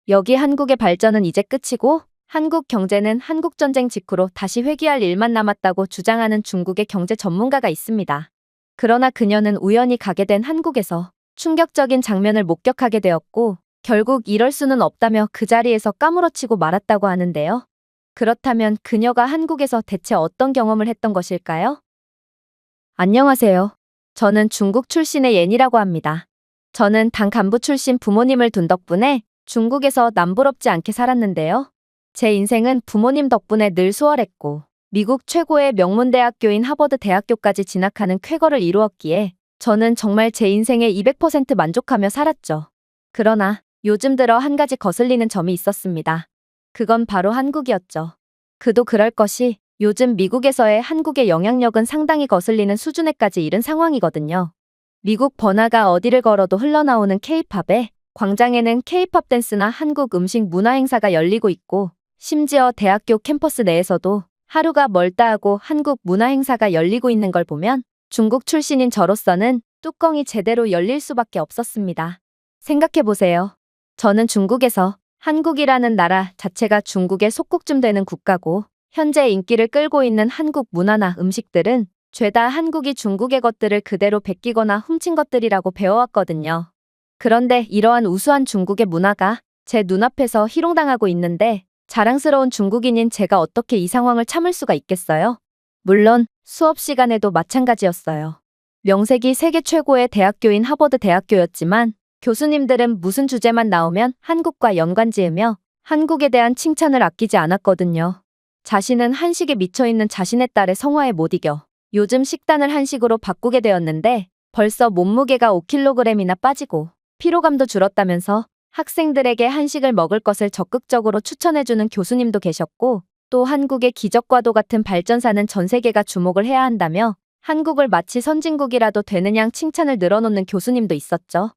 여기 한국의 발전은 이제 끝이고 한국 경제는 한국전쟁 직후로 다시 회귀할 일만 남았다고 주장하는 중국의 경제 전문가가 있습니다. 그러나 그녀는 우연히 가게 된 한국에서 충격적인 장면을 목격하게 되었고 결국 이럴 수는 없다며 그 자리에서 까무러치고 말았다고 하는데요. 그렇다면 그녀가 한국에서 대체 어떤 경험을 했던 것일까요? 안녕하세요. 저는 중국 출신의 옌이라고 합니다. 저는 당 간부 출신 부모님을 둔 덕분에 중국에서 남부럽지 않게 살았는데요. 제 인생은 부모님 덕분에 늘 수월했고 미국 최고의 명문대학교인 하버드 대학교까지 진학하는 쾌거를 이루었기에 저는 정말 제 인생에 200% 만족하며 살았죠. 그러나 요즘 들어 한 가지 거슬리는 점이 있었습니다. 그건 바로 한국이었죠. 그도 그럴 것이 요즘 미국에서의 한국의 영향력은 상당히 거슬리는 수준에까지 이른 상황이거든요. 미국 번화가 어디를 걸어도 흘러나오는 K-팝에 광장에는 K-팝 댄스나 한국 음식 문화 행사가 열리고 있고 심지어 대학교 캠퍼스 내에서도 하루가 멀다 하고 한국 문화 행사가 열리고 있는 걸 보면 중국 출신인 저로서는 뚜껑이 제대로 열릴 수밖에 없었습니다. 생각해보세요. 저는 중국에서 한국이라는 나라 자체가 중국의 속국쯤 되는 국가고 현재 인기를 끌고 있는 한국 문화나 음식들은 죄다 한국이 중국의 것들을 그대로 베끼거나 훔친 것들이라고 배워왔거든요. 그런데 이러한 우수한 중국의 문화가 제 눈앞에서 희롱당하고 있는데 자랑스러운 중국인인 제가 어떻게 이 상황을 참을 수가 있겠어요? 물론 수업 시간에도 마찬가지였어요. 명색이 세계 최고의 대학교인 하버드 대학교였지만 교수님들은 무슨 주제만 나오면 한국과 연관지으며 한국에 대한 칭찬을 아끼지 않았거든요. 자신은 한식에 미쳐있는 자신의 딸의 성화에 못 이겨 요즘 식단을 한식으로 바꾸게 되었는데 벌써 몸무게가 5kg이나 빠지고 피로감도 줄었다면서 학생들에게 한식을 먹을 것을 적극적으로 추천해주는 교수님도 계셨고 또 한국의 기적과도 같은 발전사는 전 세계가 주목을 해야 한다며 한국을 마치 선진국이라도 되는 양 칭찬을 늘어놓는 교수님도 있었죠.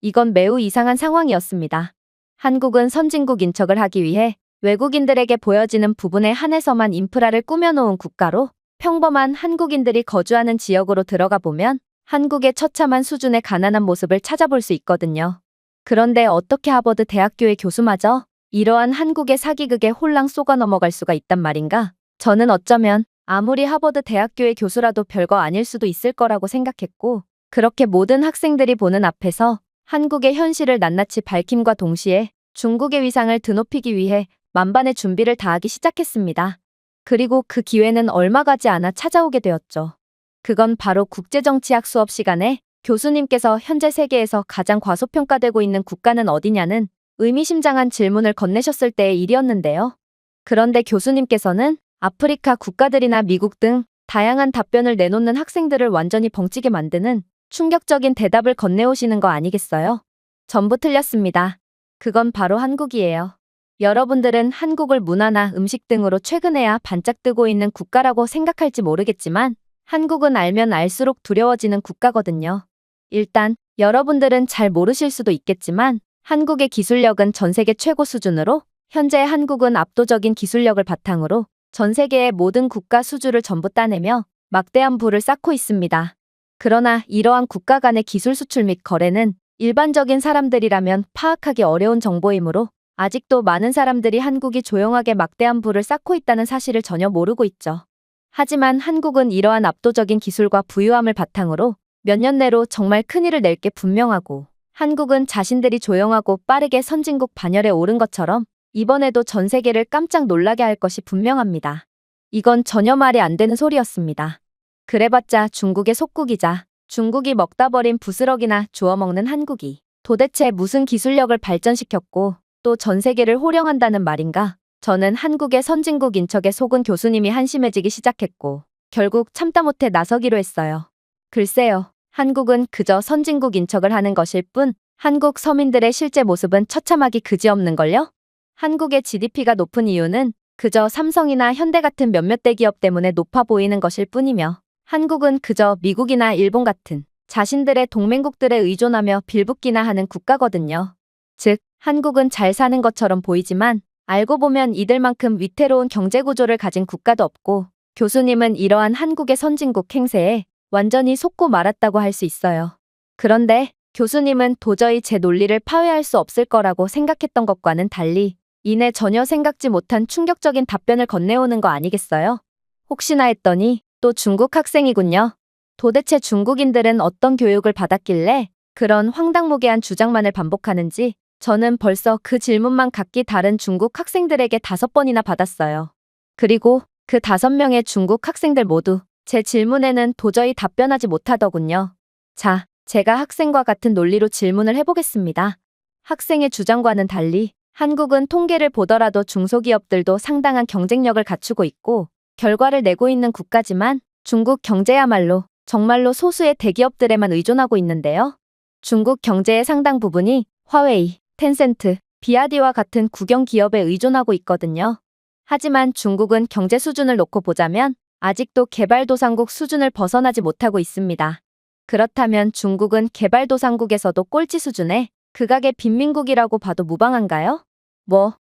이건 매우 이상한 상황이었습니다. 한국은 선진국 인척을 하기 위해 외국인들에게 보여지는 부분에 한해서만 인프라를 꾸며놓은 국가로 평범한 한국인들이 거주하는 지역으로 들어가 보면 한국의 처참한 수준의 가난한 모습을 찾아볼 수 있거든요. 그런데 어떻게 하버드 대학교의 교수마저 이러한 한국의 사기극에 홀랑 속아 넘어갈 수가 있단 말인가? 저는 어쩌면 아무리 하버드 대학교의 교수라도 별거 아닐 수도 있을 거라고 생각했고 그렇게 모든 학생들이 보는 앞에서 한국의 현실을 낱낱이 밝힘과 동시에 중국의 위상을 드높이기 위해 만반의 준비를 다하기 시작했습니다. 그리고 그 기회는 얼마 가지 않아 찾아오게 되었죠. 그건 바로 국제정치학 수업 시간에 교수님께서 현재 세계에서 가장 과소평가되고 있는 국가는 어디냐는 의미심장한 질문을 건네셨을 때의 일이었는데요. 그런데 교수님께서는 아프리카 국가들이나 미국 등 다양한 답변을 내놓는 학생들을 완전히 벙찌게 만드는 충격적인 대답을 건네오시는 거 아니겠어요? 전부 틀렸습니다. 그건 바로 한국이에요. 여러분들은 한국을 문화나 음식 등으로 최근에야 반짝 뜨고 있는 국가라고 생각할지 모르겠지만 한국은 알면 알수록 두려워지는 국가거든요. 일단 여러분들은 잘 모르실 수도 있겠지만 한국의 기술력은 전 세계 최고 수준으로 현재 한국은 압도적인 기술력을 바탕으로 전 세계의 모든 국가 수주를 전부 따내며 막대한 부를 쌓고 있습니다. 그러나 이러한 국가 간의 기술 수출 및 거래는 일반적인 사람들이라면 파악하기 어려운 정보이므로 아직도 많은 사람들이 한국이 조용하게 막대한 부를 쌓고 있다는 사실을 전혀 모르고 있죠. 하지만 한국은 이러한 압도적인 기술과 부유함을 바탕으로 몇 년 내로 정말 큰일을 낼 게 분명하고 한국은 자신들이 조용하고 빠르게 선진국 반열에 오른 것처럼 이번에도 전 세계를 깜짝 놀라게 할 것이 분명합니다. 이건 전혀 말이 안 되는 소리였습니다. 그래봤자 중국의 속국이자 중국이 먹다 버린 부스럭이나 주워먹는 한국이 도대체 무슨 기술력을 발전시켰고 또 전 세계를 호령한다는 말인가? 저는 한국의 선진국 인척에 속은 교수님이 한심해지기 시작했고 결국 참다 못해 나서기로 했어요. 글쎄요. 한국은 그저 선진국 인척을 하는 것일 뿐 한국 서민들의 실제 모습은 처참하기 그지없는걸요? 한국의 GDP가 높은 이유는 그저 삼성이나 현대 같은 몇몇 대기업 때문에 높아 보이는 것일 뿐이며 한국은 그저 미국이나 일본 같은 자신들의 동맹국들에 의존하며 빌붙기나 하는 국가거든요. 즉, 한국은 잘 사는 것처럼 보이지만 알고 보면 이들만큼 위태로운 경제구조를 가진 국가도 없고 교수님은 이러한 한국의 선진국 행세에 완전히 속고 말았다고 할 수 있어요. 그런데 교수님은 도저히 제 논리를 파회할 수 없을 거라고 생각했던 것과는 달리 이내 전혀 생각지 못한 충격적인 답변을 건네오는 거 아니겠어요? 혹시나 했더니 또 중국 학생이군요. 도대체 중국인들은 어떤 교육을 받았길래 그런 황당무계한 주장만을 반복하는지 저는 벌써 그 질문만 각기 다른 중국 학생들에게 5번이나 받았어요. 그리고 그 5명의 중국 학생들 모두 제 질문에는 도저히 답변하지 못하더군요. 자, 제가 학생과 같은 논리로 질문을 해보겠습니다. 학생의 주장과는 달리 한국은 통계를 보더라도 중소기업들도 상당한 경쟁력을 갖추고 있고 결과를 내고 있는 국가지만 중국 경제야말로 정말로 소수의 대기업들에만 의존하고 있는데요. 중국 경제의 상당 부분이 화웨이, 텐센트, 비아디와 같은 국영 기업에 의존하고 있거든요. 하지만 중국은 경제 수준을 놓고 보자면 아직도 개발도상국 수준을 벗어나지 못하고 있습니다. 그렇다면 중국은 개발도상국에서도 꼴찌 수준의 극악의 빈민국이라고 봐도 무방한가요?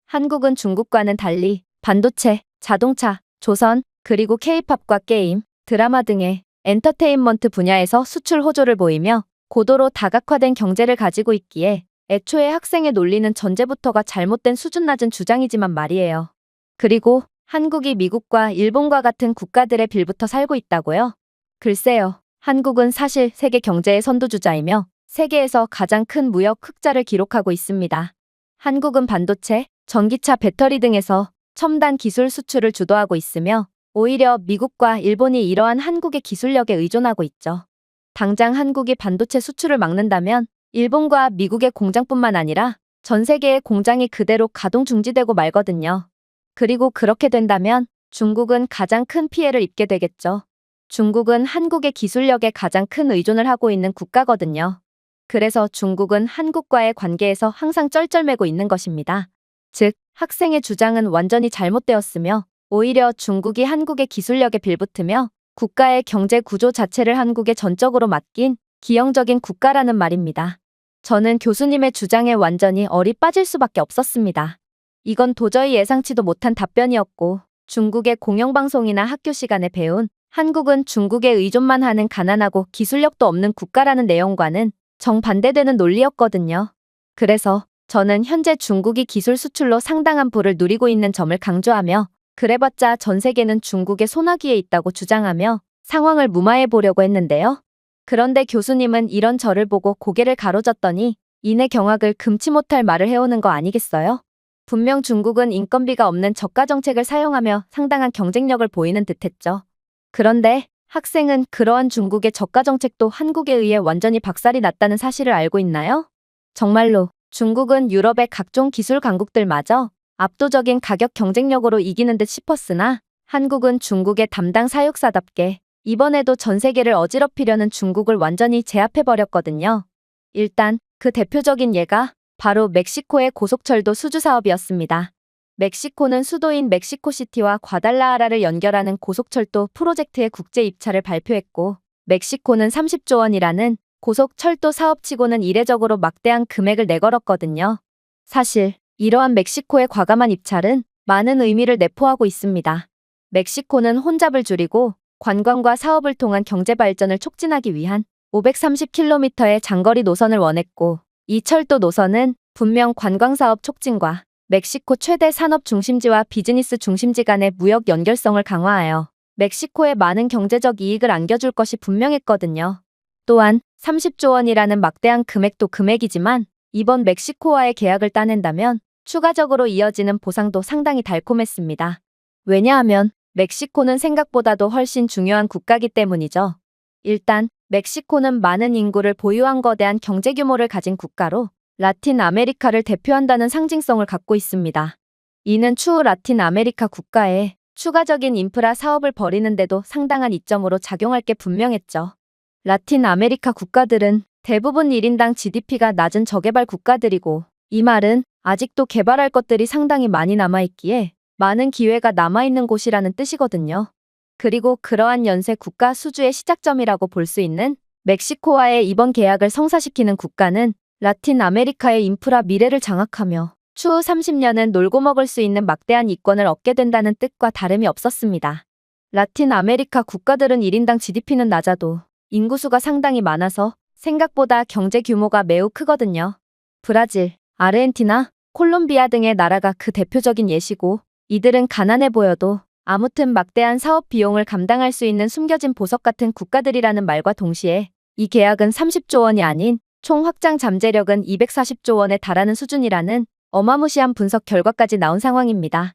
한국은 중국과는 달리 반도체, 자동차, 조선, 그리고 케이팝과 게임, 드라마 등의 엔터테인먼트 분야에서 수출 호조를 보이며 고도로 다각화된 경제를 가지고 있기에 애초에 학생의 논리는 전제부터가 잘못된 수준 낮은 주장이지만 말이에요. 그리고 한국이 미국과 일본과 같은 국가들의 빌부터 살고 있다고요? 글쎄요. 한국은 사실 세계 경제의 선두주자이며 세계에서 가장 큰 무역 흑자를 기록하고 있습니다. 한국은 반도체, 전기차 배터리 등에서 첨단 기술 수출을 주도하고 있으며 오히려 미국과 일본이 이러한 한국의 기술력에 의존하고 있죠. 당장 한국이 반도체 수출을 막는다면 일본과 미국의 공장뿐만 아니라 전 세계의 공장이 그대로 가동 중지되고 말거든요. 그리고 그렇게 된다면 중국은 가장 큰 피해를 입게 되겠죠. 중국은 한국의 기술력에 가장 큰 의존을 하고 있는 국가거든요. 그래서 중국은 한국과의 관계에서 항상 쩔쩔매고 있는 것입니다. 즉, 학생의 주장은 완전히 잘못되었으며 오히려 중국이 한국의 기술력에 빌붙으며 국가의 경제 구조 자체를 한국에 전적으로 맡긴 기형적인 국가라는 말입니다. 저는 교수님의 주장에 완전히 얼이 빠질 수밖에 없었습니다. 이건 도저히 예상치도 못한 답변이었고 중국의 공영방송이나 학교 시간에 배운 한국은 중국에 의존만 하는 가난하고 기술력도 없는 국가라는 내용과는 정반대되는 논리였거든요. 그래서 저는 현재 중국이 기술 수출로 상당한 부를 누리고 있는 점을 강조하며 그래봤자 전 세계는 중국의 소나기에 있다고 주장하며 상황을 무마해 보려고 했는데요. 그런데 교수님은 이런 저를 보고 고개를 가로젓더니 이내 경악을 금치 못할 말을 해오는 거 아니겠어요? 분명 중국은 인건비가 없는 저가 정책을 사용하며 상당한 경쟁력을 보이는 듯했죠. 그런데 학생은 그러한 중국의 저가 정책도 한국에 의해 완전히 박살이 났다는 사실을 알고 있나요? 정말로 중국은 유럽의 각종 기술 강국들마저 압도적인 가격 경쟁력으로 이기는 듯 싶었으나 한국은 중국의 담당 사육사답게 이번에도 전 세계를 어지럽히려는 중국을 완전히 제압해버렸거든요. 일단 그 대표적인 예가 바로 멕시코의 고속철도 수주 사업이었습니다. 멕시코는 수도인 멕시코시티와 과달라하라를 연결하는 고속철도 프로젝트의 국제 입찰을 발표했고 멕시코는 30조 원이라는 고속철도 사업치고는 이례적으로 막대한 금액을 내걸었거든요. 사실 이러한 멕시코의 과감한 입찰은 많은 의미를 내포하고 있습니다. 멕시코는 혼잡을 줄이고 관광과 사업을 통한 경제 발전을 촉진하기 위한 530km의 장거리 노선을 원했고 이 철도 노선은 분명 관광사업 촉진과 멕시코 최대 산업 중심지와 비즈니스 중심지 간의 무역 연결성을 강화하여 멕시코에 많은 경제적 이익을 안겨줄 것이 분명했거든요. 또한 30조 원이라는 막대한 금액도 금액이지만 이번 멕시코와의 계약을 따낸다면 추가적으로 이어지는 보상도 상당히 달콤했습니다. 왜냐하면 멕시코는 생각보다도 훨씬 중요한 국가이기 때문이죠. 일단 멕시코는 많은 인구를 보유한 거대한 경제 규모를 가진 국가로 라틴 아메리카를 대표한다는 상징성을 갖고 있습니다. 이는 추후 라틴 아메리카 국가에 추가적인 인프라 사업을 벌이는데도 상당한 이점으로 작용할 게 분명했죠. 라틴 아메리카 국가들은 대부분 1인당 GDP가 낮은 저개발 국가들이고 이 말은 아직도 개발할 것들이 상당히 많이 남아있기에 많은 기회가 남아있는 곳이라는 뜻이거든요. 그리고 그러한 연쇄 국가 수주의 시작점이라고 볼 수 있는 멕시코와의 이번 계약을 성사시키는 국가는 라틴 아메리카의 인프라 미래를 장악하며 추후 30년은 놀고 먹을 수 있는 막대한 이권을 얻게 된다는 뜻과 다름이 없었습니다. 라틴 아메리카 국가들은 1인당 GDP는 낮아도 인구수가 상당히 많아서 생각보다 경제 규모가 매우 크거든요. 브라질, 아르헨티나, 콜롬비아 등의 나라가 그 대표적인 예시고, 이들은 가난해 보여도 아무튼 막대한 사업 비용을 감당할 수 있는 숨겨진 보석 같은 국가들이라는 말과 동시에 이 계약은 30조 원이 아닌 총 확장 잠재력은 240조 원에 달하는 수준이라는 어마무시한 분석 결과까지 나온 상황입니다.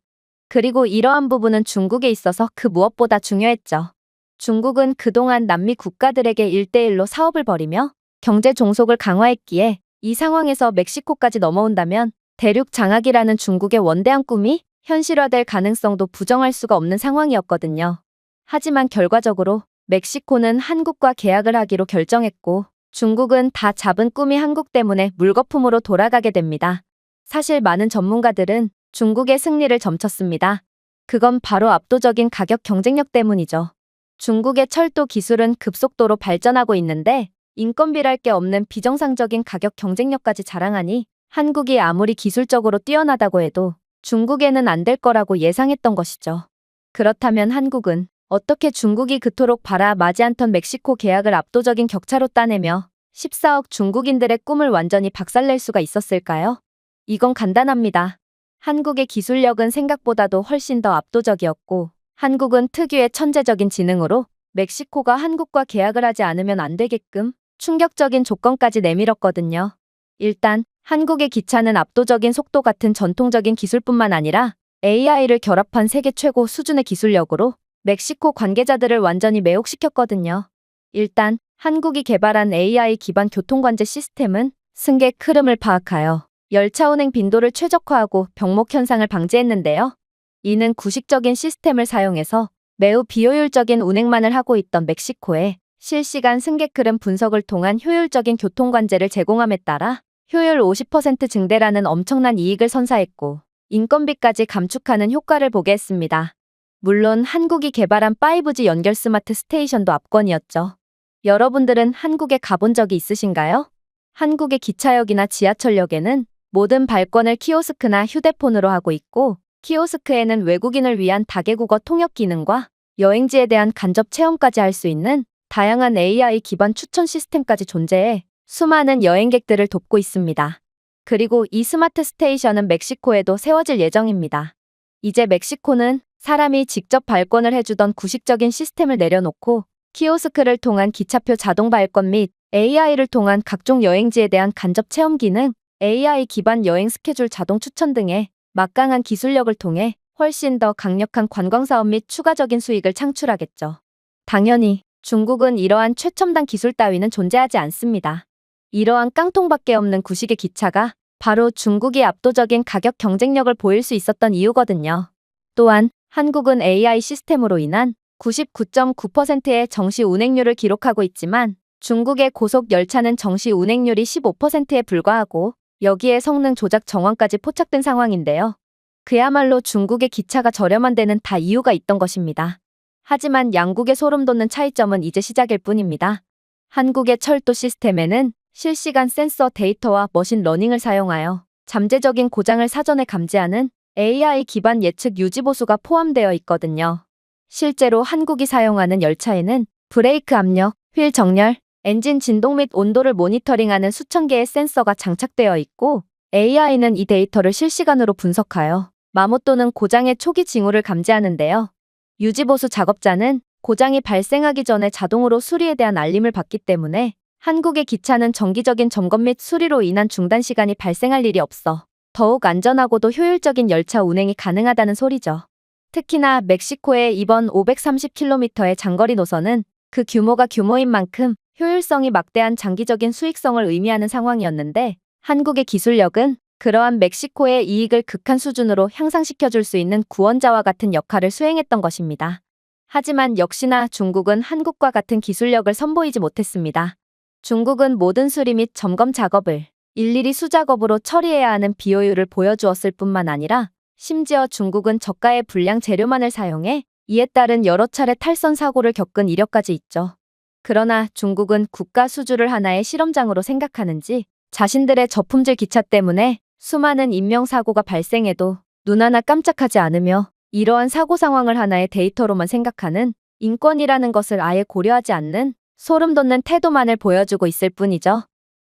그리고 이러한 부분은 중국에 있어서 그 무엇보다 중요했죠. 중국은 그동안 남미 국가들에게 1대1로 사업을 벌이며 경제 종속을 강화했기에 이 상황에서 멕시코까지 넘어온다면 대륙 장악이라는 중국의 원대한 꿈이 현실화될 가능성도 부정할 수가 없는 상황이었거든요. 하지만 결과적으로 멕시코는 한국과 계약을 하기로 결정했고 중국은 다 잡은 꿈이 한국 때문에 물거품으로 돌아가게 됩니다. 사실 많은 전문가들은 중국의 승리를 점쳤습니다. 그건 바로 압도적인 가격 경쟁력 때문이죠. 중국의 철도 기술은 급속도로 발전하고 있는데 인건비랄 게 없는 비정상적인 가격 경쟁력까지 자랑하니 한국이 아무리 기술적으로 뛰어나다고 해도 중국에는 안 될 거라고 예상했던 것이죠. 그렇다면 한국은 어떻게 중국이 그토록 바라마지 않던 멕시코 계약을 압도적인 격차로 따내며 14억 중국인들의 꿈을 완전히 박살낼 수가 있었을까요? 이건 간단합니다. 한국의 기술력은 생각보다도 훨씬 더 압도적이었고 한국은 특유의 천재적인 지능으로 멕시코가 한국과 계약을 하지 않으면 안 되게끔 충격적인 조건까지 내밀었거든요. 일단 한국의 기차는 압도적인 속도 같은 전통적인 기술뿐만 아니라 AI를 결합한 세계 최고 수준의 기술력으로 멕시코 관계자들을 완전히 매혹시켰거든요. 일단 한국이 개발한 AI 기반 교통관제 시스템은 승객 흐름을 파악하여 열차 운행 빈도를 최적화하고 병목 현상을 방지했는데요. 이는 구식적인 시스템을 사용해서 매우 비효율적인 운행만을 하고 있던 멕시코에 실시간 승객 흐름 분석을 통한 효율적인 교통관제를 제공함에 따라 효율 50% 증대라는 엄청난 이익을 선사했고 인건비까지 감축하는 효과를 보게 했습니다. 물론 한국이 개발한 5G 연결 스마트 스테이션도 압권이었죠. 여러분들은 한국에 가본 적이 있으신가요? 한국의 기차역이나 지하철역에는 모든 발권을 키오스크나 휴대폰으로 하고 있고 키오스크에는 외국인을 위한 다개국어 통역 기능과 여행지에 대한 간접 체험까지 할 수 있는 다양한 AI 기반 추천 시스템까지 존재해 수많은 여행객들을 돕고 있습니다. 그리고 이 스마트 스테이션은 멕시코에도 세워질 예정입니다. 이제 멕시코는 사람이 직접 발권을 해주던 구식적인 시스템을 내려놓고 키오스크를 통한 기차표 자동 발권 및 AI를 통한 각종 여행지에 대한 간접 체험 기능, AI 기반 여행 스케줄 자동 추천 등의 막강한 기술력을 통해 훨씬 더 강력한 관광사업 및 추가적인 수익을 창출하겠죠. 당연히 중국은 이러한 최첨단 기술 따위는 존재하지 않습니다. 이러한 깡통밖에 없는 구식의 기차가 바로 중국이 압도적인 가격 경쟁력을 보일 수 있었던 이유거든요. 또한 한국은 AI 시스템으로 인한 99.9%의 정시 운행률을 기록하고 있지만 중국의 고속 열차는 정시 운행률이 15%에 불과하고 여기에 성능 조작 정황까지 포착된 상황인데요. 그야말로 중국의 기차가 저렴한 데는 다 이유가 있던 것입니다. 하지만 양국의 소름 돋는 차이점은 이제 시작일 뿐입니다. 한국의 철도 시스템에는 실시간 센서 데이터와 머신 러닝을 사용하여 잠재적인 고장을 사전에 감지하는 AI 기반 예측 유지 보수가 포함되어 있거든요. 실제로 한국이 사용하는 열차에는 브레이크 압력, 휠 정렬, 엔진 진동 및 온도를 모니터링하는 수천 개의 센서가 장착되어 있고 AI는 이 데이터를 실시간으로 분석하여 마모 또는 고장의 초기 징후를 감지하는데요. 유지보수 작업자는 고장이 발생하기 전에 자동으로 수리에 대한 알림을 받기 때문에 한국의 기차는 정기적인 점검 및 수리로 인한 중단 시간이 발생할 일이 없어 더욱 안전하고도 효율적인 열차 운행이 가능하다는 소리죠. 특히나 멕시코의 이번 530km의 장거리 노선은 그 규모가 규모인 만큼 효율성이 막대한 장기적인 수익성을 의미하는 상황이었는데 한국의 기술력은 그러한 멕시코의 이익을 극한 수준으로 향상시켜줄 수 있는 구원자와 같은 역할을 수행했던 것입니다. 하지만 역시나 중국은 한국과 같은 기술력을 선보이지 못했습니다. 중국은 모든 수리 및 점검 작업을 일일이 수작업으로 처리해야 하는 비효율을 보여주었을 뿐만 아니라 심지어 중국은 저가의 불량 재료만을 사용해 이에 따른 여러 차례 탈선 사고를 겪은 이력까지 있죠. 그러나 중국은 국가 수주를 하나의 실험장으로 생각하는지 자신들의 저품질 기차 때문에 수많은 인명사고가 발생해도 눈 하나 깜짝하지 않으며 이러한 사고 상황을 하나의 데이터로만 생각하는 인권이라는 것을 아예 고려하지 않는 소름 돋는 태도만을 보여주고 있을 뿐이죠.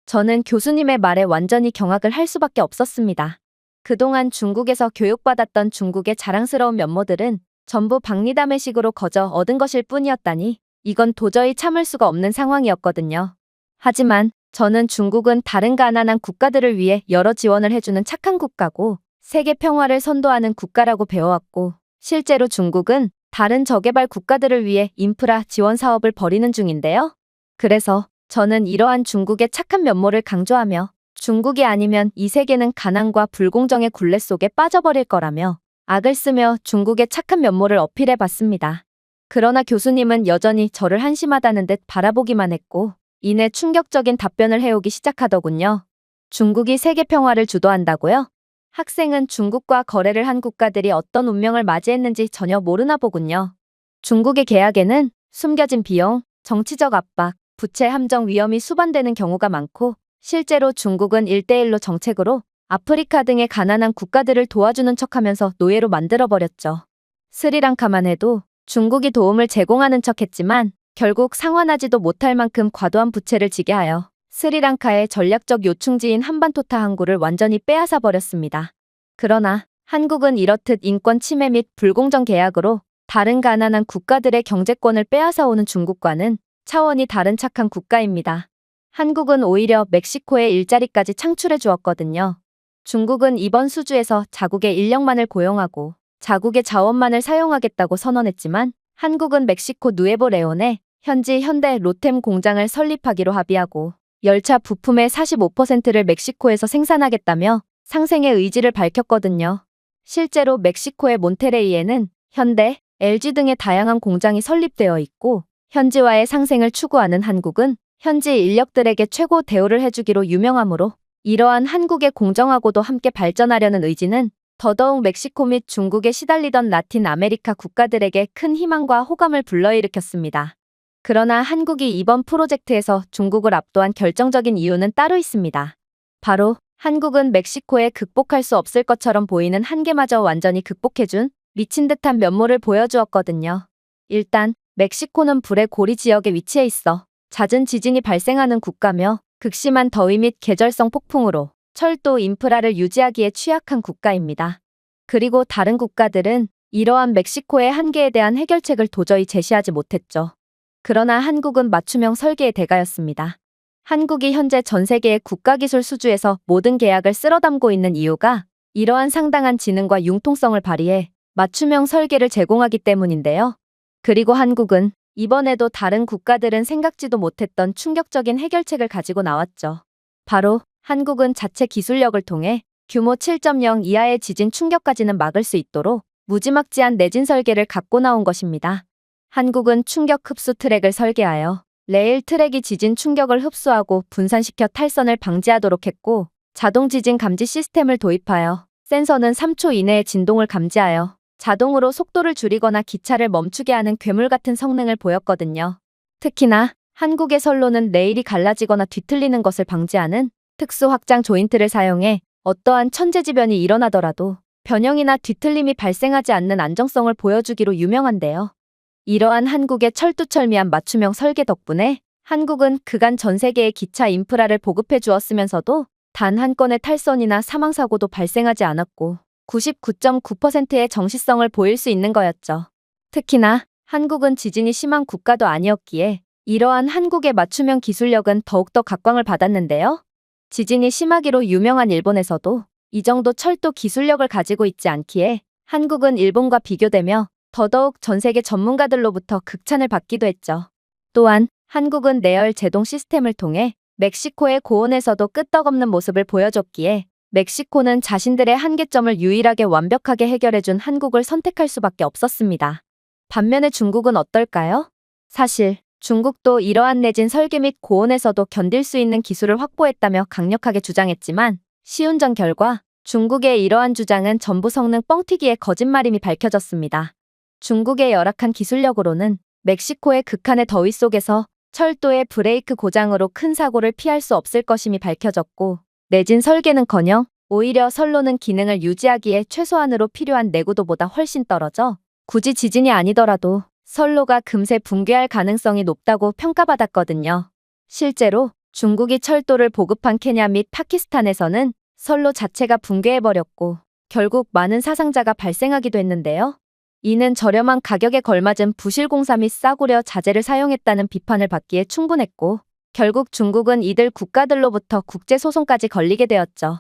저는 교수님의 말에 완전히 경악을 할 수밖에 없었습니다. 그동안 중국에서 교육받았던 중국의 자랑스러운 면모들은 전부 박리담회식으로 거저 얻은 것일 뿐이었다니 이건 도저히 참을 수가 없는 상황이었거든요. 하지만 저는 중국은 다른 가난한 국가들을 위해 여러 지원을 해주는 착한 국가고 세계 평화를 선도하는 국가라고 배워왔고 실제로 중국은 다른 저개발 국가들을 위해 인프라 지원 사업을 벌이는 중인데요. 그래서 저는 이러한 중국의 착한 면모를 강조하며 중국이 아니면 이 세계는 가난과 불공정의 굴레 속에 빠져버릴 거라며 악을 쓰며 중국의 착한 면모를 어필해 봤습니다. 그러나 교수님은 여전히 저를 한심하다는 듯 바라보기만 했고 이내 충격적인 답변을 해오기 시작하더군요. 중국이 세계 평화를 주도한다고요? 학생은 중국과 거래를 한 국가들이 어떤 운명을 맞이했는지 전혀 모르나 보군요. 중국의 계약에는 숨겨진 비용, 정치적 압박, 부채 함정 위험이 수반되는 경우가 많고 실제로 중국은 1대1로 정책으로 아프리카 등의 가난한 국가들을 도와주는 척하면서 노예로 만들어버렸죠. 스리랑카만 해도 중국이 도움을 제공하는 척했지만 결국 상환하지도 못할 만큼 과도한 부채를 지게 하여 스리랑카의 전략적 요충지인 한반토타 항구를 완전히 빼앗아 버렸습니다. 그러나 한국은 이렇듯 인권 침해 및 불공정 계약으로 다른 가난한 국가들의 경제권을 빼앗아오는 중국과는 차원이 다른 착한 국가입니다. 한국은 오히려 멕시코에 일자리까지 창출해 주었거든요. 중국은 이번 수주에서 자국의 인력만을 고용하고 자국의 자원만을 사용하겠다고 선언했지만 한국은 멕시코 누에보 레온에 현지 현대 로템 공장을 설립하기로 합의하고 열차 부품의 45%를 멕시코에서 생산하겠다며 상생의 의지를 밝혔거든요. 실제로 멕시코의 몬테레이에는 현대, LG 등의 다양한 공장이 설립되어 있고 현지와의 상생을 추구하는 한국은 현지 인력들에게 최고 대우를 해주기로 유명하므로 이러한 한국의 공정하고도 함께 발전하려는 의지는 더더욱 멕시코 및 중국에 시달리던 라틴 아메리카 국가들에게 큰 희망과 호감을 불러일으켰습니다. 그러나 한국이 이번 프로젝트에서 중국을 압도한 결정적인 이유는 따로 있습니다. 바로 한국은 멕시코에 극복할 수 없을 것처럼 보이는 한계마저 완전히 극복해준 미친 듯한 면모를 보여주었거든요. 일단 멕시코는 불의 고리 지역에 위치해 있어 잦은 지진이 발생하는 국가며 극심한 더위 및 계절성 폭풍으로 철도 인프라를 유지하기에 취약한 국가입니다. 그리고 다른 국가들은 이러한 멕시코의 한계에 대한 해결책을 도저히 제시하지 못했죠. 그러나 한국은 맞춤형 설계의 대가였습니다. 한국이 현재 전 세계의 국가기술 수주에서 모든 계약을 쓸어담고 있는 이유가 이러한 상당한 지능과 융통성을 발휘해 맞춤형 설계를 제공하기 때문인데요. 그리고 한국은 이번에도 다른 국가들은 생각지도 못했던 충격적인 해결책을 가지고 나왔죠. 바로 한국은 자체 기술력을 통해 규모 7.0 이하의 지진 충격까지는 막을 수 있도록 무지막지한 내진 설계를 갖고 나온 것입니다. 한국은 충격 흡수 트랙을 설계하여 레일 트랙이 지진 충격을 흡수하고 분산시켜 탈선을 방지하도록 했고 자동 지진 감지 시스템을 도입하여 센서는 3초 이내에 진동을 감지하여 자동으로 속도를 줄이거나 기차를 멈추게 하는 괴물 같은 성능을 보였거든요. 특히나 한국의 선로는 레일이 갈라지거나 뒤틀리는 것을 방지하는 특수 확장 조인트를 사용해 어떠한 천재지변이 일어나더라도 변형이나 뒤틀림이 발생하지 않는 안정성을 보여주기로 유명한데요. 이러한 한국의 철두철미한 맞춤형 설계 덕분에 한국은 그간 전 세계의 기차 인프라를 보급해 주었으면서도 단 한 건의 탈선이나 사망사고도 발생하지 않았고 99.9%의 정시성을 보일 수 있는 거였죠. 특히나 한국은 지진이 심한 국가도 아니었기에 이러한 한국의 맞춤형 기술력은 더욱더 각광을 받았는데요. 지진이 심하기로 유명한 일본에서도 이 정도 철도 기술력을 가지고 있지 않기에 한국은 일본과 비교되며 더더욱 전 세계 전문가들로부터 극찬을 받기도 했죠. 또한 한국은 내열 제동 시스템을 통해 멕시코의 고온에서도 끄떡없는 모습을 보여줬기에 멕시코는 자신들의 한계점을 유일하게 완벽하게 해결해준 한국을 선택할 수밖에 없었습니다. 반면에 중국은 어떨까요? 사실 중국도 이러한 내진 설계 및 고온에서도 견딜 수 있는 기술을 확보했다며 강력하게 주장했지만 시운전 결과 중국의 이러한 주장은 전부 성능 뻥튀기의 거짓말임이 밝혀졌습니다. 중국의 열악한 기술력으로는 멕시코의 극한의 더위 속에서 철도의 브레이크 고장으로 큰 사고를 피할 수 없을 것임이 밝혀졌고 내진 설계는커녕 오히려 선로는 기능을 유지하기에 최소한으로 필요한 내구도보다 훨씬 떨어져 굳이 지진이 아니더라도 선로가 금세 붕괴할 가능성이 높다고 평가받았거든요. 실제로 중국이 철도를 보급한 케냐 및 파키스탄에서는 선로 자체가 붕괴해버렸고 결국 많은 사상자가 발생하기도 했는데요. 이는 저렴한 가격에 걸맞은 부실공사 및 싸구려 자재를 사용했다는 비판을 받기에 충분했고 결국 중국은 이들 국가들로부터 국제소송까지 걸리게 되었죠.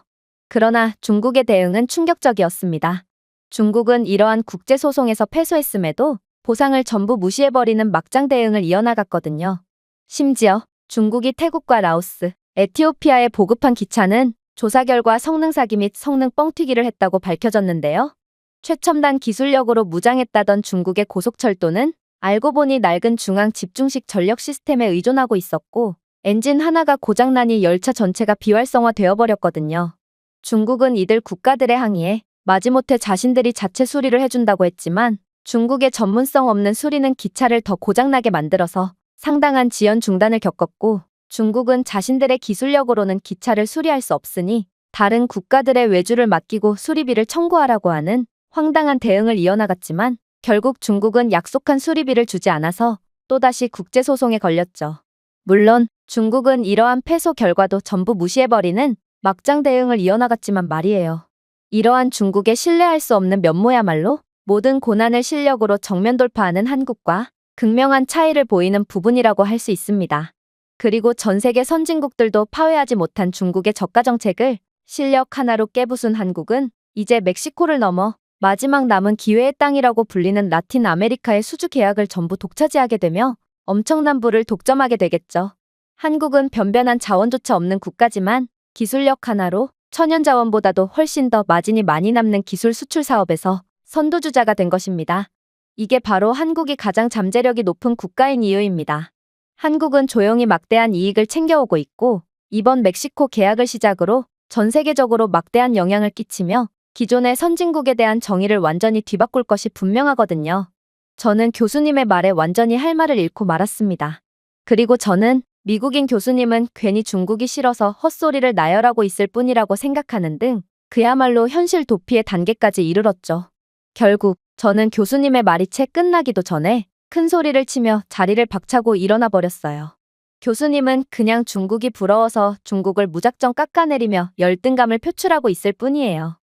그러나 중국의 대응은 충격적이었습니다. 중국은 이러한 국제소송에서 패소했음에도 보상을 전부 무시해버리는 막장 대응을 이어나갔거든요. 심지어 중국이 태국과 라오스, 에티오피아에 보급한 기차는 조사 결과 성능 사기 및 성능 뻥튀기를 했다고 밝혀졌는데요. 최첨단 기술력으로 무장했다던 중국의 고속철도는 알고 보니 낡은 중앙 집중식 전력 시스템에 의존하고 있었고 엔진 하나가 고장나니 열차 전체가 비활성화 되어버렸거든요. 중국은 이들 국가들의 항의에 마지못해 자신들이 자체 수리를 해준다고 했지만 중국의 전문성 없는 수리는 기차를 더 고장나게 만들어서 상당한 지연 중단을 겪었고 중국은 자신들의 기술력으로는 기차를 수리할 수 없으니 다른 국가들의 외주를 맡기고 수리비를 청구하라고 하는 황당한 대응을 이어나갔지만 결국 중국은 약속한 수리비를 주지 않아서 또다시 국제소송에 걸렸죠. 물론 중국은 이러한 패소 결과도 전부 무시해버리는 막장 대응을 이어나갔지만 말이에요. 이러한 중국의 신뢰할 수 없는 면모야말로 모든 고난을 실력으로 정면 돌파하는 한국과 극명한 차이를 보이는 부분이라고 할 수 있습니다. 그리고 전 세계 선진국들도 파회하지 못한 중국의 저가 정책을 실력 하나로 깨부순 한국은 이제 멕시코를 넘어 마지막 남은 기회의 땅이라고 불리는 라틴 아메리카의 수주 계약을 전부 독차지하게 되며 엄청난 부를 독점하게 되겠죠. 한국은 변변한 자원조차 없는 국가지만 기술력 하나로 천연자원보다도 훨씬 더 마진이 많이 남는 기술 수출 사업에서 선두주자가 된 것입니다. 이게 바로 한국이 가장 잠재력이 높은 국가인 이유입니다. 한국은 조용히 막대한 이익을 챙겨오고 있고 이번 멕시코 계약을 시작으로 전 세계적으로 막대한 영향을 끼치며 기존의 선진국에 대한 정의를 완전히 뒤바꿀 것이 분명하거든요. 저는 교수님의 말에 완전히 할 말을 잃고 말았습니다. 그리고 저는 미국인 교수님은 괜히 중국이 싫어서 헛소리를 나열하고 있을 뿐이라고 생각하는 등 그야말로 현실 도피의 단계까지 이르렀죠. 결국 저는 교수님의 말이 채 끝나기도 전에 큰 소리를 치며 자리를 박차고 일어나 버렸어요. 교수님은 그냥 중국이 부러워서 중국을 무작정 깎아내리며 열등감을 표출하고 있을 뿐이에요.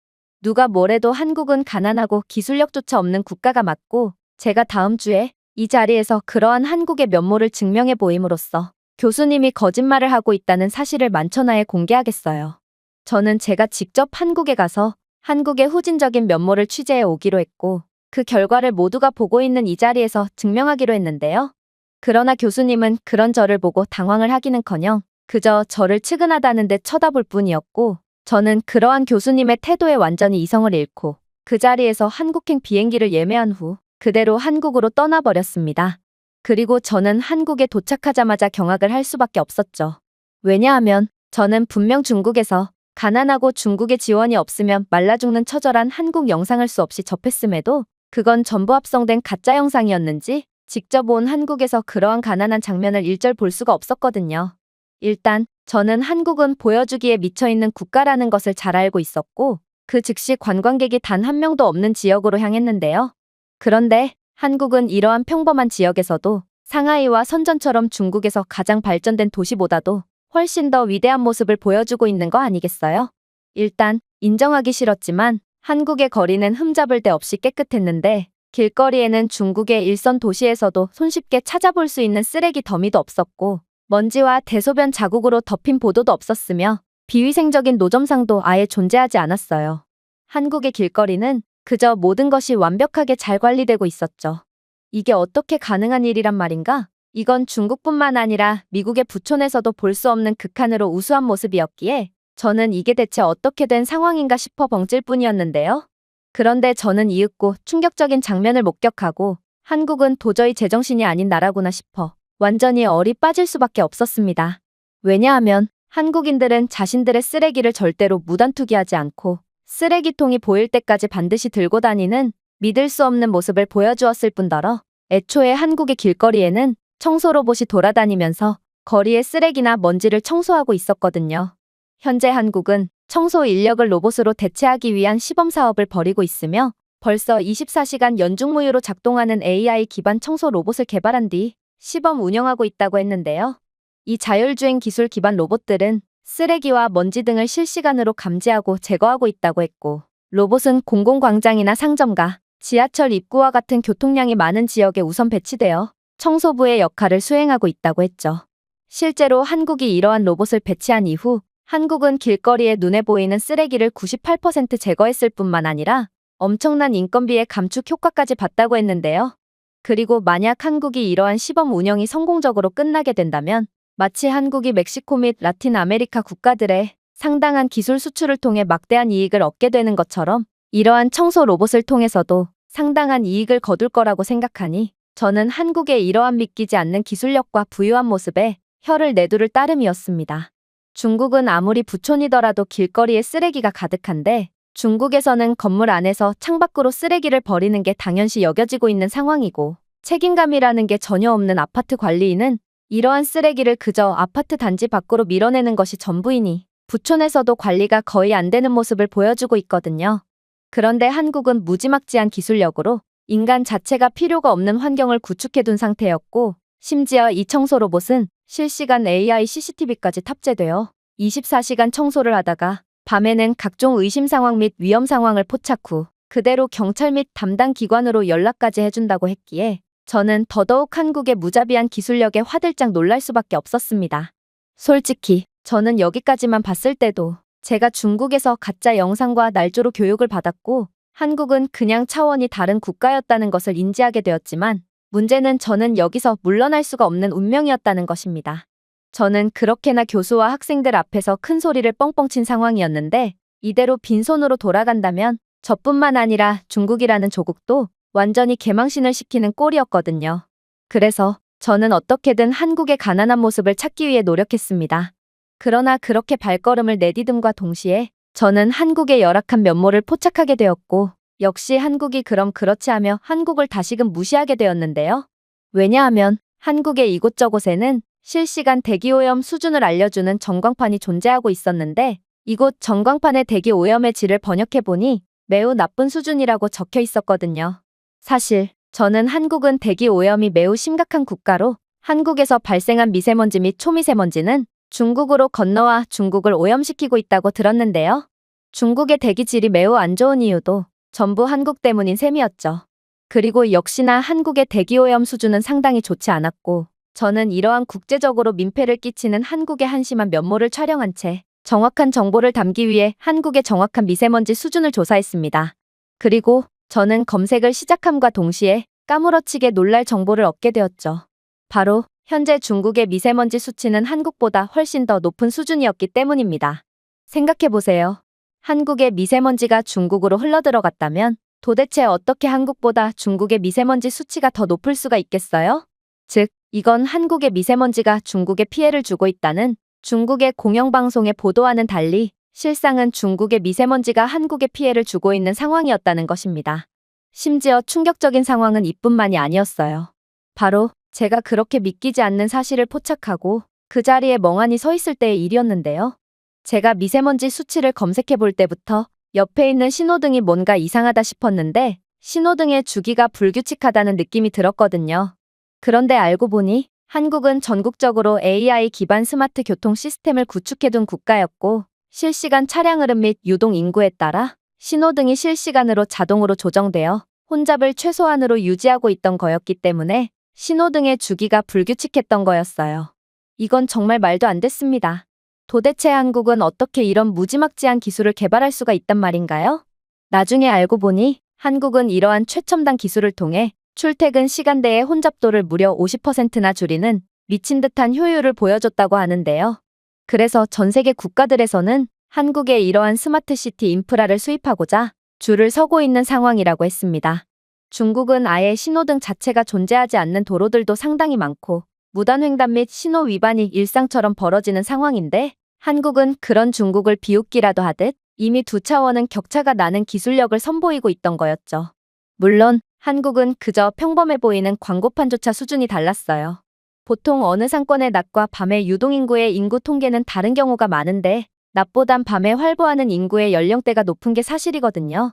누가 뭐래도 한국은 가난하고 기술력조차 없는 국가가 맞고 제가 다음 주에 이 자리에서 그러한 한국의 면모를 증명해 보임으로써 교수님이 거짓말을 하고 있다는 사실을 만천하에 공개하겠어요. 저는 제가 직접 한국에 가서 한국의 후진적인 면모를 취재해 오기로 했고 그 결과를 모두가 보고 있는 이 자리에서 증명하기로 했는데요. 그러나 교수님은 그런 저를 보고 당황을 하기는커녕 그저 저를 측은하다는 듯 쳐다볼 뿐이었고 저는 그러한 교수님의 태도에 완전히 이성을 잃고 그 자리에서 한국행 비행기를 예매한 후 그대로 한국으로 떠나버렸습니다. 그리고 저는 한국에 도착하자마자 경악을 할 수밖에 없었죠. 왜냐하면 저는 분명 중국에서 가난하고 중국의 지원이 없으면 말라 죽는 처절한 한국 영상을 수없이 접했음에도 그건 전부 합성된 가짜 영상이었는지 직접 온 한국에서 그러한 가난한 장면을 일절 볼 수가 없었거든요. 일단 저는 한국은 보여주기에 미쳐있는 국가라는 것을 잘 알고 있었고 그 즉시 관광객이 단 한 명도 없는 지역으로 향했는데요. 그런데 한국은 이러한 평범한 지역에서도 상하이와 선전처럼 중국에서 가장 발전된 도시보다도 훨씬 더 위대한 모습을 보여주고 있는 거 아니겠어요? 일단 인정하기 싫었지만 한국의 거리는 흠잡을 데 없이 깨끗했는데 길거리에는 중국의 일선 도시에서도 손쉽게 찾아볼 수 있는 쓰레기 더미도 없었고 먼지와 대소변 자국으로 덮인 보도도 없었으며 비위생적인 노점상도 아예 존재하지 않았어요. 한국의 길거리는 그저 모든 것이 완벽하게 잘 관리되고 있었죠. 이게 어떻게 가능한 일이란 말인가? 이건 중국뿐만 아니라 미국의 부촌에서도 볼 수 없는 극한으로 우수한 모습이었기에 저는 이게 대체 어떻게 된 상황인가 싶어 벙찔 뿐이었는데요. 그런데 저는 이윽고 충격적인 장면을 목격하고 한국은 도저히 제정신이 아닌 나라구나 싶어 완전히 얼이 빠질 수밖에 없었습니다. 왜냐하면 한국인들은 자신들의 쓰레기를 절대로 무단 투기하지 않고 쓰레기통이 보일 때까지 반드시 들고 다니는 믿을 수 없는 모습을 보여주었을 뿐더러 애초에 한국의 길거리에는 청소 로봇이 돌아다니면서 거리의 쓰레기나 먼지를 청소하고 있었거든요. 현재 한국은 청소 인력을 로봇으로 대체하기 위한 시범 사업을 벌이고 있으며 벌써 24시간 연중무휴로 작동하는 AI 기반 청소 로봇을 개발한 뒤 시범 운영하고 있다고 했는데요. 이 자율주행 기술 기반 로봇들은 쓰레기와 먼지 등을 실시간으로 감지하고 제거하고 있다고 했고, 로봇은 공공광장이나 상점가, 지하철 입구와 같은 교통량이 많은 지역에 우선 배치되어 청소부의 역할을 수행하고 있다고 했죠. 실제로 한국이 이러한 로봇을 배치한 이후 한국은 길거리에 눈에 보이는 쓰레기를 98% 제거했을 뿐만 아니라 엄청난 인건비의 감축 효과까지 봤다고 했는데요. 그리고 만약 한국이 이러한 시범 운영이 성공적으로 끝나게 된다면 마치 한국이 멕시코 및 라틴 아메리카 국가들의 상당한 기술 수출을 통해 막대한 이익을 얻게 되는 것처럼 이러한 청소 로봇을 통해서도 상당한 이익을 거둘 거라고 생각하니 저는 한국의 이러한 믿기지 않는 기술력과 부유한 모습에 혀를 내두를 따름이었습니다. 중국은 아무리 부촌이더라도 길거리에 쓰레기가 가득한데 중국에서는 건물 안에서 창밖으로 쓰레기를 버리는 게 당연시 여겨지고 있는 상황이고, 책임감이라는 게 전혀 없는 아파트 관리인은 이러한 쓰레기를 그저 아파트 단지 밖으로 밀어내는 것이 전부이니 부촌에서도 관리가 거의 안 되는 모습을 보여주고 있거든요. 그런데 한국은 무지막지한 기술력으로 인간 자체가 필요가 없는 환경을 구축해둔 상태였고, 심지어 이 청소 로봇은 실시간 AI CCTV까지 탑재되어 24시간 청소를 하다가 밤에는 각종 의심 상황 및 위험 상황을 포착 후 그대로 경찰 및 담당 기관으로 연락까지 해준다고 했기에 저는 더더욱 한국의 무자비한 기술력에 화들짝 놀랄 수밖에 없었습니다. 솔직히 저는 여기까지만 봤을 때도 제가 중국에서 가짜 영상과 날조로 교육을 받았고 한국은 그냥 차원이 다른 국가였다는 것을 인지하게 되었지만, 문제는 저는 여기서 물러날 수가 없는 운명이었다는 것입니다. 저는 그렇게나 교수와 학생들 앞에서 큰 소리를 뻥뻥 친 상황이었는데 이대로 빈손으로 돌아간다면 저뿐만 아니라 중국이라는 조국도 완전히 개망신을 시키는 꼴이었거든요. 그래서 저는 어떻게든 한국의 가난한 모습을 찾기 위해 노력했습니다. 그러나 그렇게 발걸음을 내디듬과 동시에 저는 한국의 열악한 면모를 포착하게 되었고, 역시 한국이 그럼 그렇지 하며 한국을 다시금 무시하게 되었는데요. 왜냐하면 한국의 이곳저곳에는 실시간 대기오염 수준을 알려주는 전광판이 존재하고 있었는데 이곳 전광판의 대기오염의 질을 번역해보니 매우 나쁜 수준이라고 적혀 있었거든요. 사실 저는 한국은 대기오염이 매우 심각한 국가로 한국에서 발생한 미세먼지 및 초미세먼지는 중국으로 건너와 중국을 오염시키고 있다고 들었는데요. 중국의 대기질이 매우 안 좋은 이유도 전부 한국 때문인 셈이었죠. 그리고 역시나 한국의 대기오염 수준은 상당히 좋지 않았고, 저는 이러한 국제적으로 민폐를 끼치는 한국의 한심한 면모를 촬영한 채 정확한 정보를 담기 위해 한국의 정확한 미세먼지 수준을 조사했습니다. 그리고 저는 검색을 시작함과 동시에 까무러치게 놀랄 정보를 얻게 되었죠. 바로 현재 중국의 미세먼지 수치는 한국보다 훨씬 더 높은 수준이었기 때문입니다. 생각해보세요. 한국의 미세먼지가 중국으로 흘러들어갔다면 도대체 어떻게 한국보다 중국의 미세먼지 수치가 더 높을 수가 있겠어요? 즉, 이건 한국의 미세먼지가 중국에 피해를 주고 있다는 중국의 공영방송의 보도와는 달리 실상은 중국의 미세먼지가 한국에 피해를 주고 있는 상황이었다는 것입니다. 심지어 충격적인 상황은 이뿐만이 아니었어요. 바로 제가 그렇게 믿기지 않는 사실을 포착하고 그 자리에 멍하니 서 있을 때의 일이었는데요. 제가 미세먼지 수치를 검색해 볼 때부터 옆에 있는 신호등이 뭔가 이상하다 싶었는데 신호등의 주기가 불규칙하다는 느낌이 들었거든요. 그런데 알고 보니 한국은 전국적으로 AI 기반 스마트 교통 시스템을 구축해둔 국가였고, 실시간 차량 흐름 및 유동 인구에 따라 신호등이 실시간으로 자동으로 조정되어 혼잡을 최소한으로 유지하고 있던 거였기 때문에 신호등의 주기가 불규칙했던 거였어요. 이건 정말 말도 안 됐습니다. 도대체 한국은 어떻게 이런 무지막지한 기술을 개발할 수가 있단 말인가요? 나중에 알고 보니 한국은 이러한 최첨단 기술을 통해 출퇴근 시간대의 혼잡도를 무려 50%나 줄이는 미친 듯한 효율을 보여줬다고 하는데요. 그래서 전 세계 국가들에서는 한국의 이러한 스마트 시티 인프라를 수입하고자 줄을 서고 있는 상황이라고 했습니다. 중국은 아예 신호등 자체가 존재하지 않는 도로들도 상당히 많고 무단횡단 및 신호 위반이 일상처럼 벌어지는 상황인데, 한국은 그런 중국을 비웃기라도 하듯 이미 두 차원은 격차가 나는 기술력을 선보이고 있던 거였죠. 물론 한국은 그저 평범해 보이는 광고판조차 수준이 달랐어요. 보통 어느 상권의 낮과 밤의 유동인구의 인구 통계는 다른 경우가 많은데 낮보단 밤에 활보하는 인구의 연령대가 높은 게 사실이거든요.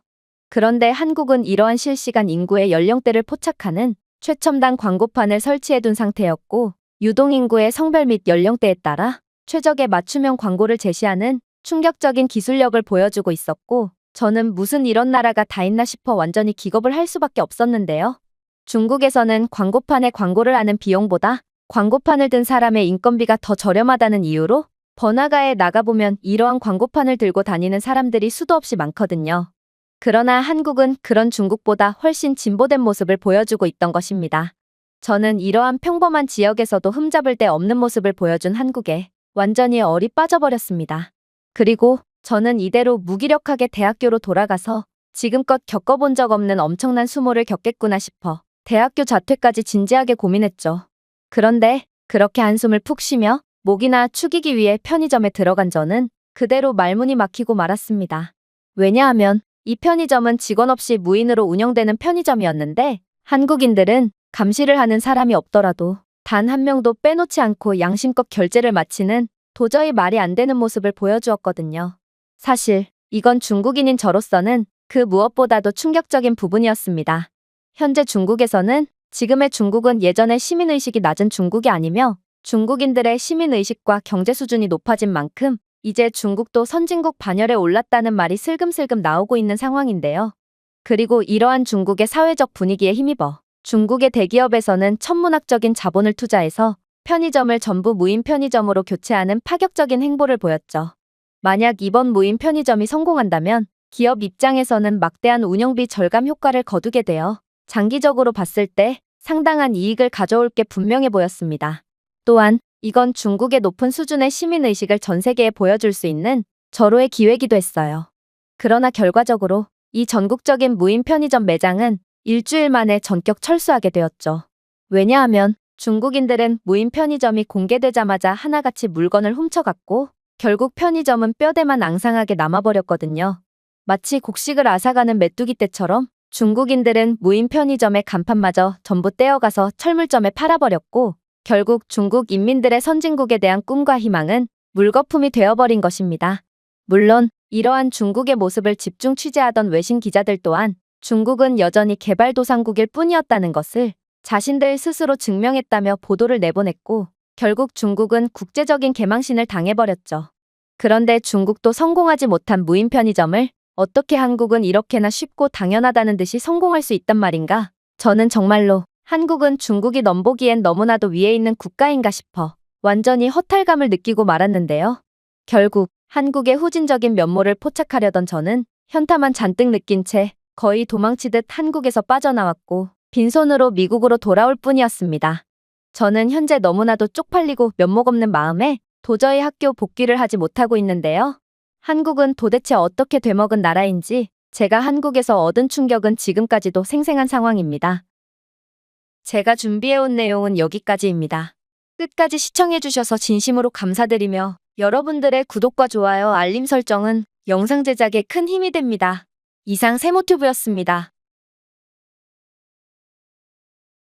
그런데 한국은 이러한 실시간 인구의 연령대를 포착하는 최첨단 광고판을 설치해둔 상태였고, 유동인구의 성별 및 연령대에 따라 최적의 맞춤형 광고를 제시하는 충격적인 기술력을 보여주고 있었고, 저는 무슨 이런 나라가 다 있나 싶어 완전히 기겁을 할 수밖에 없었는데요. 중국에서는 광고판에 광고를 하는 비용보다 광고판을 든 사람의 인건비가 더 저렴하다는 이유로 번화가에 나가보면 이러한 광고판을 들고 다니는 사람들이 수도 없이 많거든요. 그러나 한국은 그런 중국보다 훨씬 진보된 모습을 보여주고 있던 것입니다. 저는 이러한 평범한 지역에서도 흠잡을 데 없는 모습을 보여준 한국에 완전히 얼이 빠져버렸습니다. 그리고 저는 이대로 무기력하게 대학교로 돌아가서 지금껏 겪어본 적 없는 엄청난 수모를 겪겠구나 싶어 대학교 자퇴까지 진지하게 고민했죠. 그런데 그렇게 한숨을 푹 쉬며 목이나 축이기 위해 편의점에 들어간 저는 그대로 말문이 막히고 말았습니다. 왜냐하면 이 편의점은 직원 없이 무인으로 운영되는 편의점이었는데 한국인들은 감시를 하는 사람이 없더라도 단 한 명도 빼놓지 않고 양심껏 결제를 마치는 도저히 말이 안 되는 모습을 보여주었거든요. 사실 이건 중국인인 저로서는 그 무엇보다도 충격적인 부분이었습니다. 현재 중국에서는 지금의 중국은 예전의 시민의식이 낮은 중국이 아니며 중국인들의 시민의식과 경제 수준이 높아진 만큼 이제 중국도 선진국 반열에 올랐다는 말이 슬금슬금 나오고 있는 상황인데요. 그리고 이러한 중국의 사회적 분위기에 힘입어 중국의 대기업에서는 천문학적인 자본을 투자해서 편의점을 전부 무인 편의점으로 교체하는 파격적인 행보를 보였죠. 만약 이번 무인 편의점이 성공한다면 기업 입장에서는 막대한 운영비 절감 효과를 거두게 되어 장기적으로 봤을 때 상당한 이익을 가져올 게 분명해 보였습니다. 또한 이건 중국의 높은 수준의 시민의식을 전 세계에 보여줄 수 있는 절호의 기회이기도 했어요. 그러나 결과적으로 이 전국적인 무인 편의점 매장은 일주일 만에 전격 철수하게 되었죠. 왜냐하면 중국인들은 무인 편의점이 공개되자마자 하나같이 물건을 훔쳐갔고 결국 편의점은 뼈대만 앙상하게 남아버렸거든요. 마치 곡식을 앗아가는 메뚜기 떼처럼 중국인들은 무인 편의점의 간판마저 전부 떼어가서 철물점에 팔아버렸고 결국 중국 인민들의 선진국에 대한 꿈과 희망은 물거품이 되어버린 것입니다. 물론 이러한 중국의 모습을 집중 취재하던 외신 기자들 또한 중국은 여전히 개발도상국일 뿐이었다는 것을 자신들 스스로 증명했다며 보도를 내보냈고 결국 중국은 국제적인 개망신을 당해버렸죠. 그런데 중국도 성공하지 못한 무인 편의점을 어떻게 한국은 이렇게나 쉽고 당연하다는 듯이 성공할 수 있단 말인가? 저는 정말로 한국은 중국이 넘보기엔 너무나도 위에 있는 국가인가 싶어 완전히 허탈감을 느끼고 말았는데요. 결국 한국의 후진적인 면모를 포착하려던 저는 현타만 잔뜩 느낀 채 거의 도망치듯 한국에서 빠져나왔고 빈손으로 미국으로 돌아올 뿐이었습니다. 저는 현재 너무나도 쪽팔리고 면목 없는 마음에 도저히 학교 복귀를 하지 못하고 있는데요. 한국은 도대체 어떻게 되먹은 나라인지 제가 한국에서 얻은 충격은 지금까지도 생생한 상황입니다. 제가 준비해온 내용은 여기까지입니다. 끝까지 시청해주셔서 진심으로 감사드리며 여러분들의 구독과 좋아요, 알림 설정은 영상 제작에 큰 힘이 됩니다. 이상 세모튜브였습니다.